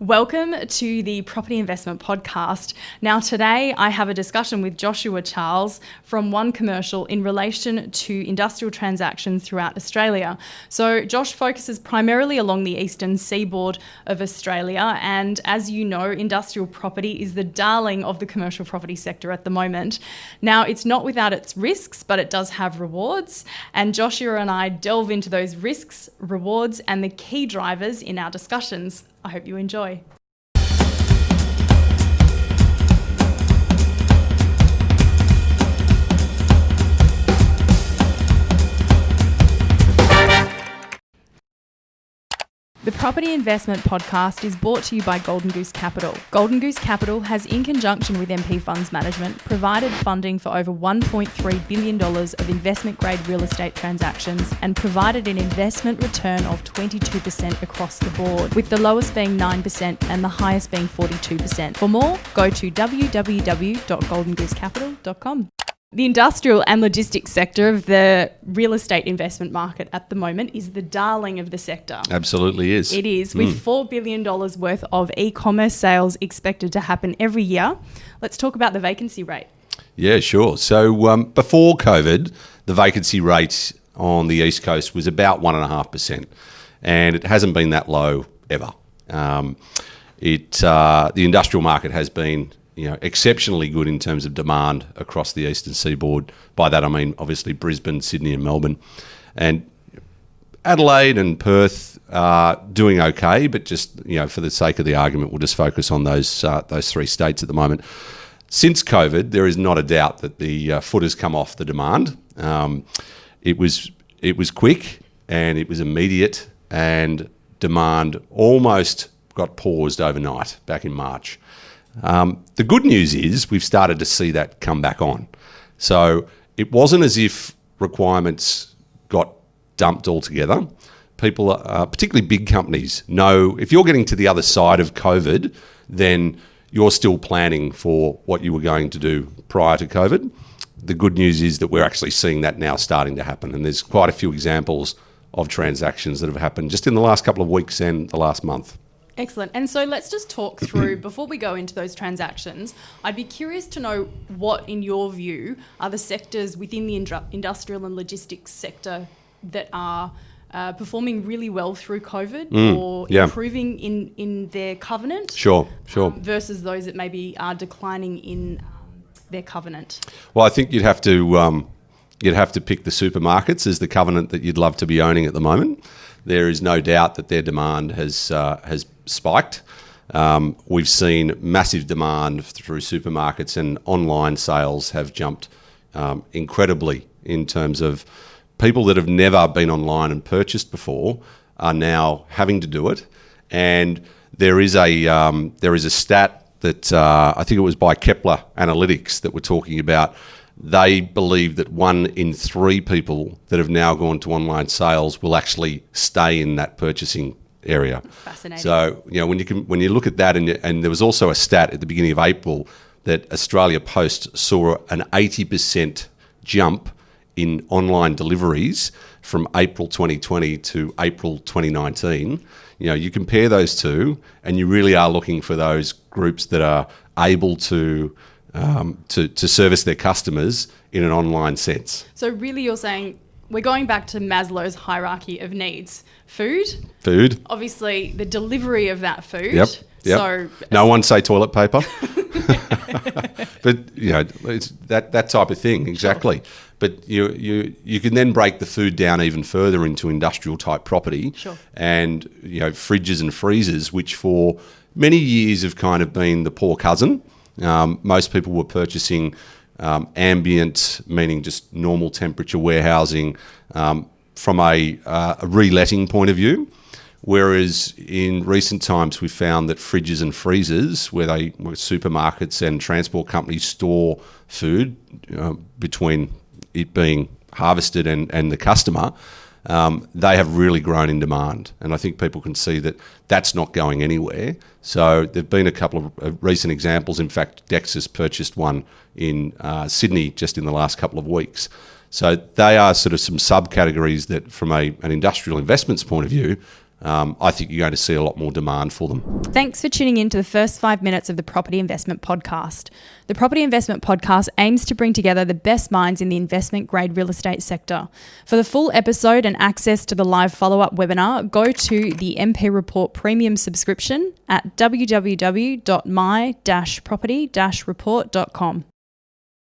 Welcome to the Property Investment Podcast. Now today I have a discussion with Joshua Charles from One Commercial in relation to industrial transactions throughout Australia. So Josh focuses primarily along the eastern seaboard of Australia, and as you know, industrial property is the darling of the commercial property sector at the moment. Now it's not without its risks, but it does have rewards, and Joshua and I delve into those risks, rewards and the key drivers in our discussions. I hope you enjoy. The Property Investment Podcast is brought to you by Goose Capital. Goose Capital has, in conjunction with MP Funds Management, provided funding for over $1.3 billion of investment-grade real estate transactions and provided an investment return of 22% across the board, with the lowest being 9% and the highest being 42%. For more, go to www.goosecapitl.com. The industrial and logistics sector of the real estate investment market at the moment is the darling of the sector. Absolutely is. It is, with $4 billion worth of e-commerce sales expected to happen every year. Let's talk about the vacancy rate. Yeah, sure. So before COVID, the vacancy rate on the East Coast was about 1.5%, and it hasn't been that low ever. The industrial market has been exceptionally good in terms of demand across the eastern seaboard. By that I mean obviously Brisbane, Sydney and Melbourne. And Adelaide and Perth are doing okay, but just for the sake of the argument, we'll just focus on those three states at the moment. Since COVID, there is not a doubt that the foot has come off the demand. It was quick and it was immediate, and demand almost got paused overnight back in March. The good news is we've started to see that come back on. So it wasn't as if requirements got dumped altogether. People, particularly big companies, know if you're getting to the other side of COVID, then you're still planning for what you were going to do prior to COVID. The good news is that we're actually seeing that now starting to happen. And there's quite a few examples of transactions that have happened just in the last couple of weeks and the last month. Excellent. And so let's just talk through, before we go into those transactions, I'd be curious to know what, in your view, are the sectors within the industrial and logistics sector that are performing really well through COVID or improving in their covenant? Sure. Versus those that maybe are declining in their covenant? Well, I think you'd have to pick the supermarkets as the covenant that you'd love to be owning at the moment. There is no doubt that their demand has spiked. We've seen massive demand through supermarkets, and online sales have jumped incredibly in terms of people that have never been online and purchased before are now having to do it. And there is a stat that I think it was by Kepler Analytics that we're talking about. They believe that 1 in 3 people that have now gone to online sales will actually stay in that purchasing area. Fascinating. So when you look at that, and there was also a stat at the beginning of April that Australia Post saw an 80% jump in online deliveries from April 2020 to April 2019. You compare those two, and you really are looking for those groups that are able to service their customers in an online sense. So really you're saying we're going back to Maslow's hierarchy of needs. Food. Obviously the delivery of that food. Yep. So no one say toilet paper. But it's that type of thing, exactly. Sure. But you can then break the food down even further into industrial type property. Sure. And fridges and freezers, which for many years have kind of been the poor cousin. Most people were purchasing ambient, meaning just normal temperature warehousing from a reletting point of view, whereas in recent times we found that fridges and freezers, where supermarkets and transport companies store food between it being harvested and the customer, they have really grown in demand. And I think people can see that that's not going anywhere. So there've been a couple of recent examples. In fact, Dexus purchased one in Sydney just in the last couple of weeks. So they are sort of some subcategories that from an industrial investments point of view I think you're going to see a lot more demand for them. Thanks for tuning in to the first 5 minutes of the Property Investment Podcast. The Property Investment Podcast aims to bring together the best minds in the investment grade real estate sector. For the full episode and access to the live follow-up webinar, go to the MP Report Premium subscription at www.my-property-report.com.